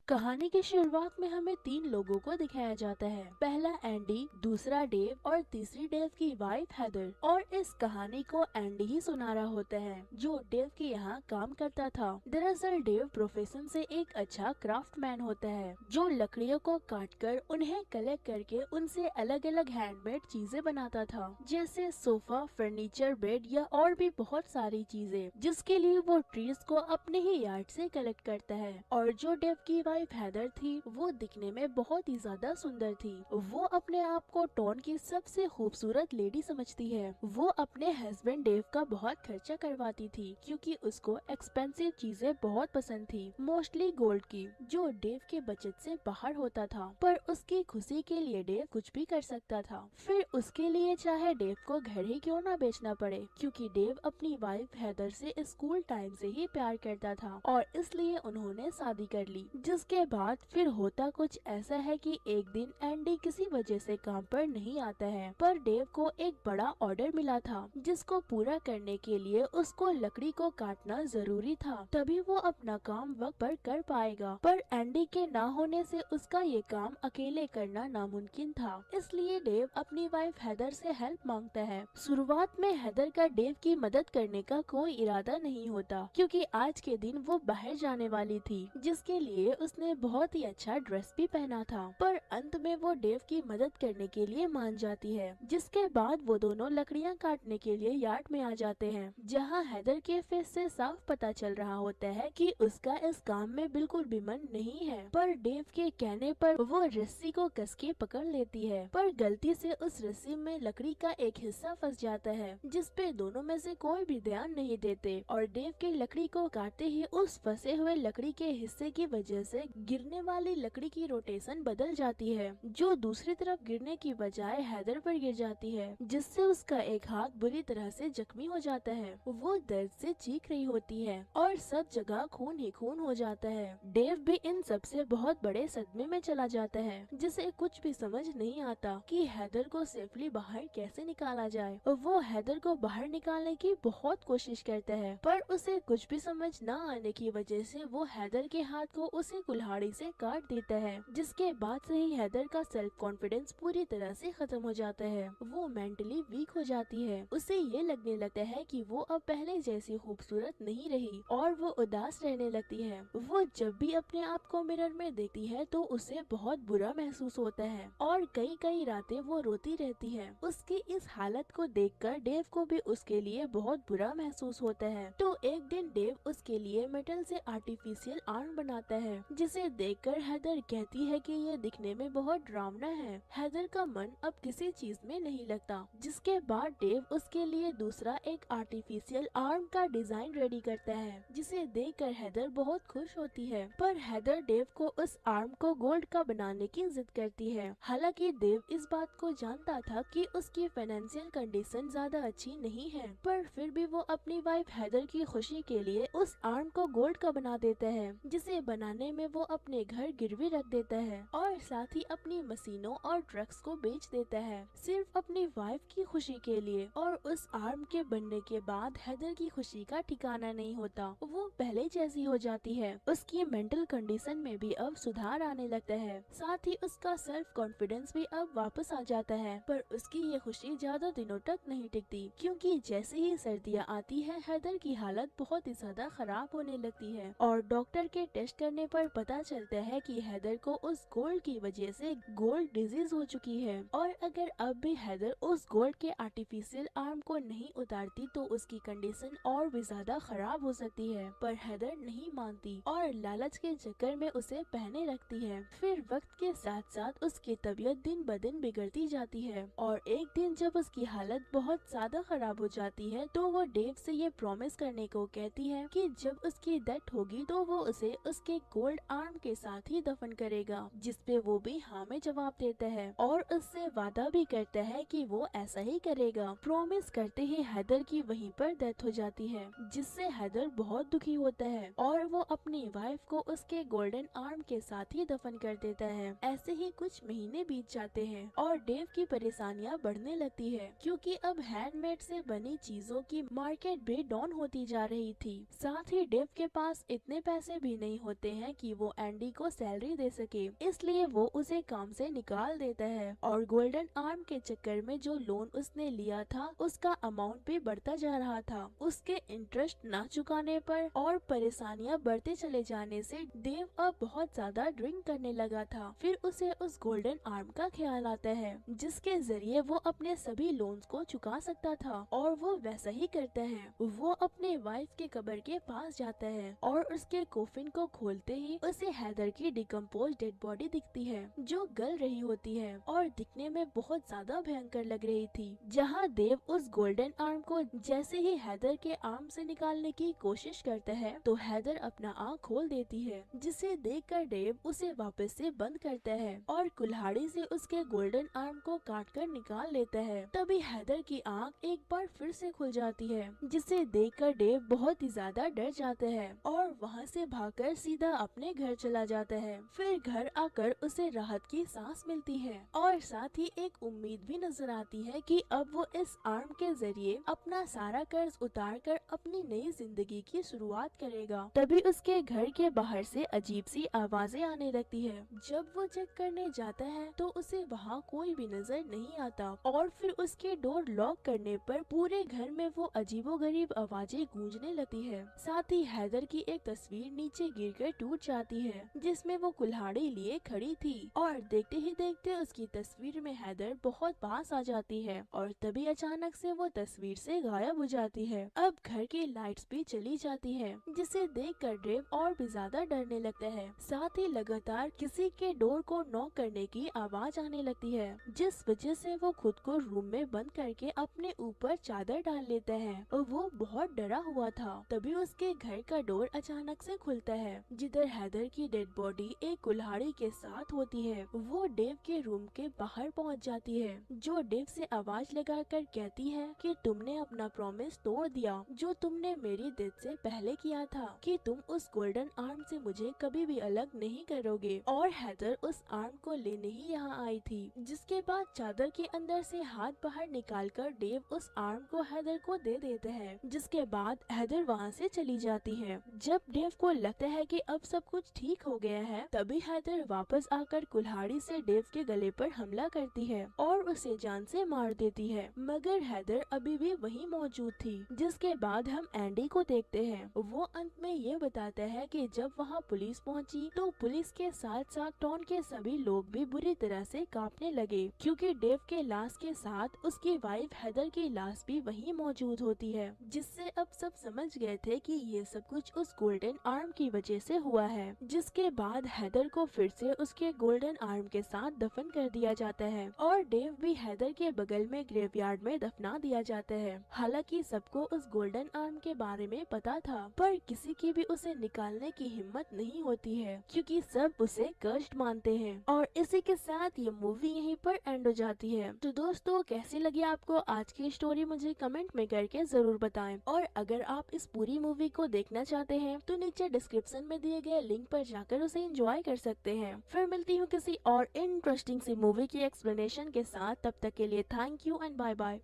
कहानी की शुरुआत में हमें तीन लोगों को दिखाया जाता है। पहला एंडी, दूसरा डेव और तीसरी डेव की वाइफ हेदर। और इस कहानी को एंडी ही सुना रहा होता है जो डेव के यहाँ काम करता था। दरअसल डेव प्रोफेशन से एक अच्छा क्राफ्टमैन होता है जो लकड़ियों को काटकर उन्हें कलेक्ट करके उनसे अलग अलग हैंडमेड चीजें बनाता था, जैसे सोफा, फर्नीचर, बेड या और भी बहुत सारी चीजें, जिसके लिए वो ट्रीज को अपने ही यार्ड से कलेक्ट करता है। और जो डेव की वाइफ हेदर थी वो दिखने में बहुत ही ज्यादा सुंदर थी। वो अपने आप को टाउन की सबसे खूबसूरत लेडी समझती है। वो अपने हस्बैंड डेव का बहुत खर्चा करवाती थी क्योंकि उसको एक्सपेंसिव चीजें बहुत पसंद थी, मोस्टली गोल्ड की, जो डेव के बजट से बाहर होता था। पर उसकी खुशी के लिए डेव कुछ भी कर सकता था, फिर उसके लिए चाहे डेव को घर ही क्यों ना बेचना पड़े, क्योंकि डेव अपनी वाइफ हेदर से स्कूल टाइम से ही प्यार करता था और इसलिए उन्होंने शादी कर ली। जिसके बाद फिर होता कुछ ऐसा है कि एक दिन एंडी किसी वजह से काम पर नहीं आता है, पर डेव को एक बड़ा ऑर्डर मिला था जिसको पूरा करने के लिए उसको लकड़ी को काटना जरूरी था, तभी वो अपना काम वक्त पर कर पाएगा। पर एंडी के ना होने से उसका ये काम अकेले करना नामुमकिन था, इसलिए डेव अपनी वाइफ हेदर से हेल्प मांगता है। शुरुआत में हेदर का डेव की मदद करने का कोई इरादा नहीं होता क्योंकि आज के दिन वो बाहर जाने वाली थी, जिसके लिए उसने बहुत ही अच्छा ड्रेस भी पहना था। पर अंत में वो डेव की मदद करने के लिए मान जाती है, जिसके बाद वो दोनों लकड़ियां काटने के लिए यार्ड में आ जाते हैं, जहां हेदर के फेस से साफ पता चल रहा होता है कि उसका इस काम में बिल्कुल भी मन नहीं है। पर डेव के कहने पर वो रस्सी को कस के पकड़ लेती है, पर गलती से उस रस्सी में लकड़ी का एक हिस्सा फंस जाता है, जिसपे दोनों में से कोई भी ध्यान नहीं देते और डेव के लकड़ी को काटते ही उस फंसे हुए लकड़ी के हिस्से की वजह से गिरने वाली लकड़ी की रोटेशन बदल जाती है, जो दूसरी तरफ गिरने की बजाय हेदर पर गिर जाती है, जिससे उसका एक हाथ बुरी तरह से जख्मी हो जाता है। वो दर्द से चीख रही होती है और सब जगह खून ही खून हो जाता है। डेव भी इन सब से बहुत बड़े सदमे में चला जाता है, जिसे कुछ भी समझ नहीं आता कि हेदर को सेफली बाहर कैसे निकाला जाए। वो हेदर को बाहर निकालने की बहुत कोशिश करता है, पर उसे कुछ भी समझ न आने की वजह से वो हेदर के हाथ को उसी कुल्हाड़ी से काट देता है, जिसके बाद से ही हेदर का सेल्फ कॉन्फिडेंस पूरी तरह से खत्म हो जाता है। वो मेंटली वीक हो जाती है, उसे ये लगने लगता है कि वो अब पहले जैसी खूबसूरत नहीं रही और वो उदास रहने लगती है। वो जब भी अपने आप को मिरर में देखती है तो उसे बहुत बुरा महसूस होता है और कई कई रातें वो रोती रहती है। उसकी इस हालत को देखकर डेव को भी उसके लिए बहुत बुरा महसूस होता है। तो एक दिन डेव उसके लिए मेटल से आर्टिफिशियल आर्म बनाता है, जिसे देखकर हेदर कहती है कि ये दिखने में बहुत डरावना है। हेदर का मन अब किसी चीज में नहीं लगता, जिसके बाद डेव उसके लिए दूसरा एक आर्टिफिशियल आर्म का डिजाइन रेडी करता है, जिसे देखकर हेदर बहुत खुश होती है। पर हेदर डेव को उस आर्म को गोल्ड का बनाने की जिद करती है। हालांकि डेव इस बात को जानता था कि उसकी फाइनेंशियल कंडीशन ज्यादा अच्छी नहीं है, पर फिर भी वो अपनी वाइफ हेदर की खुशी के लिए उस आर्म को गोल्ड का बना देता है, जिसे बनाने में वो अपने घर गिरवी रख देता है और साथ ही अपनी मशीनों और ट्रक्स को बेच देता है, सिर्फ अपनी वाइफ की खुशी के लिए। और उस आर्म के बनने के बाद हेदर की खुशी का ठिकाना नहीं होता, वो पहले जैसी हो जाती है। उसकी मेंटल कंडीशन में भी अब सुधार आने लगता है, साथ ही उसका सेल्फ कॉन्फिडेंस भी अब वापस आ जाता है। पर उसकी ये खुशी ज्यादा दिनों तक नहीं टिकती, क्योंकि जैसे ही सर्दियाँ आती है हेदर की हालत बहुत ही ज्यादा खराब होने लगती है और डॉक्टर के टेस्ट करने पर पता चलता है कि हेदर को उस गोल्ड की वजह से गोल्ड डिजीज हो चुकी है और अगर अब भी हेदर उस गोल्ड के आर्टिफिशियल आर्म को नहीं उतारती तो उसकी कंडीशन और भी ज्यादा खराब हो सकती है। पर हेदर नहीं मानती और लालच के चक्कर में उसे पहने रखती है। फिर वक्त के साथ साथ उसकी तबीयत दिन ब दिन बिगड़ती जाती है और एक दिन जब उसकी हालत बहुत ज्यादा खराब हो जाती है तो वो डेव से ये प्रॉमिस करने को कहती है कि जब उसकी डेथ होगी तो वो उसे उसके गोल्ड आर्म के साथ ही दफन करेगा, जिसपे वो भी हाँ में जवाब देता है और उससे वादा भी करता है कि वो ऐसा ही करेगा। प्रॉमिस करते ही हेदर की वहीं पर डेथ हो जाती है, जिससे हेदर बहुत दुखी होता है और वो अपनी वाइफ को उसके गोल्डन आर्म के साथ ही दफन कर देता है। ऐसे ही कुछ महीने बीत जाते हैं और डेव की परेशानियां बढ़ने लगती है, क्योंकि अब हैंडमेड से बनी चीजों की मार्केट भी डाउन होती जा रही थी। साथ ही डेव के पास इतने पैसे भी नहीं होते हैं कि वो एंडी को सैलरी दे सके, इसलिए वो उसे काम से निकाल देता है और गोल्डन आर्म के चक्कर में जो लोन उसने लिया था उसका अमाउंट भी बढ़ता जा रहा था। उसके इंटरेस्ट ना चुकाने पर और परेशानियां बढ़ते चले जाने से डेव अब बहुत ज्यादा ड्रिंक करने लगा था। फिर उसे उस गोल्डन आर्म का ख्याल आता है जिसके जरिए वो अपने सभी लोन्स को चुका सकता था और वो वैसा ही करता है। वो अपने वाइफ के कब्र के पास जाता है और उसके कोफिन को खोलते ही उसे हैदर की डिकम्पोज डेड बॉडी दिखती है जो गल रही होती है और दिखने में बहुत ज्यादा भयंकर लग रही थी। जहाँ देव उस गोल्डन आर्म को जैसे ही हैदर के आर्म से निकालने की कोशिश करता है तो हैदर अपना आँख खोल देती है, जिसे देखकर डेव उसे वापस से बंद करता है और कुल्हाड़ी से उसके गोल्डन आर्म को काटकर निकाल लेता है। तभी हैदर की आँख एक बार फिर से खुल जाती है, जिसे देखकर डेव बहुत ही ज्यादा डर जाता है और वहाँ से भागकर सीधा अपने घर चला जाता है। फिर घर आकर उसे राहत की सांस मिलती है और साथ ही एक उम्मीद भी नजर आती है कि अब वो इस आर्म के जरिए अपना सारा कर्ज उतार कर अपनी नई जिंदगी की शुरुआत करेगा। तभी उसके घर के बाहर से अजीब सी आवाजें आने लगती है। जब वो चेक करने जाता है तो उसे वहाँ कोई भी नजर नहीं आता और फिर उसके डोर लॉक करने पर पूरे घर में वो अजीबोगरीब आवाजें गूंजने लगती है। साथ ही हैदर की एक तस्वीर नीचे गिरकर टूट जाती है जिसमें वो कुल्हाड़ी लिए खड़ी थी और देखते ही देखते उसकी तस्वीर में हैदर बहुत पास आ जाती है और तभी अचानक से वो तस्वीर से गायब हो जाती है। अब घर की लाइट्स भी चली जाती है जिसे देखकर डेव और भी ज्यादा डरने लगता है। साथ ही लगातार किसी के डोर को नॉक करने की आवाज आने लगती है जिस वजह से वो खुद को रूम में बंद करके अपने ऊपर चादर डाल लेता है और वो बहुत डरा हुआ था। तभी उसके घर का डोर अचानक से खुलता है जिधर हैदर की डेड बॉडी एक कुल्हाड़ी के साथ होती है। वो डेव के रूम के बाहर पहुंच जाती है जो डेव से आवाज लगाकर कहती है कि तुमने अपना प्रॉमिस तोड़ दिया जो तुमने मेरी डेथ से पहले किया था कि तुम उस गोल्डन आर्म से मुझे कभी भी अलग नहीं करोगे। और हैदर उस आर्म को लेने ही यहाँ आई थी। जिसके बाद चादर के अंदर से हाथ बाहर निकालकर डेव उस आर्म को हैदर को दे देते हैं, जिसके बाद हैदर वहाँ से चली जाती है। जब डेव को लगता है कि अब सब कुछ ठीक हो गया है तभी हैदर वापस आकर कुल्हाड़ी से डेव के गले पर हमला करती है और उसे जान से मार देती है, मगर हैदर अभी भी वहीं मौजूद थी। जिसके बाद हम एंडी को देखते हैं। वो अंत में ये बताता है कि जब वहाँ पुलिस पहुँची तो पुलिस के साथ साथ टाउन के सभी लोग भी बुरी तरह से कांपने लगे क्योंकि डेव के लाश के साथ उसकी वाइफ हैदर की लाश भी वहीं मौजूद होती है, जिससे अब सब समझ गए थे कि ये सब कुछ उस गोल्डन आर्म की वजह से हुआ है। जिसके बाद हैदर को फिर से उसके गोल्डन आर्म के साथ दफन कर दिया जाता है और डेव भी हैदर के बगल में ग्रेवयार्ड में दफना दिया जाता है। हालांकि सबको उस गोल्डन आर्म के बारे में पता था पर किसी की भी उसे निकालने की हिम्मत नहीं होती है क्योंकि सब उसे कर्स्ड मानते हैं। और इसी के साथ ये मूवी यहीं पर एंड हो जाती है। तो दोस्तों कैसी लगी आपको आज की स्टोरी मुझे कमेंट में करके जरूर बताएं। और अगर आप इस पूरी मूवी को देखना चाहते हैं तो नीचे डिस्क्रिप्शन में दिए गए लिंक पर जाकर उसे एंजॉय कर सकते हैं। फिर मिलती हूँ किसी और इंटरेस्टिंग सी मूवी की एक्सप्लेनेशन के साथ। तब तक के लिए thank you and bye bye.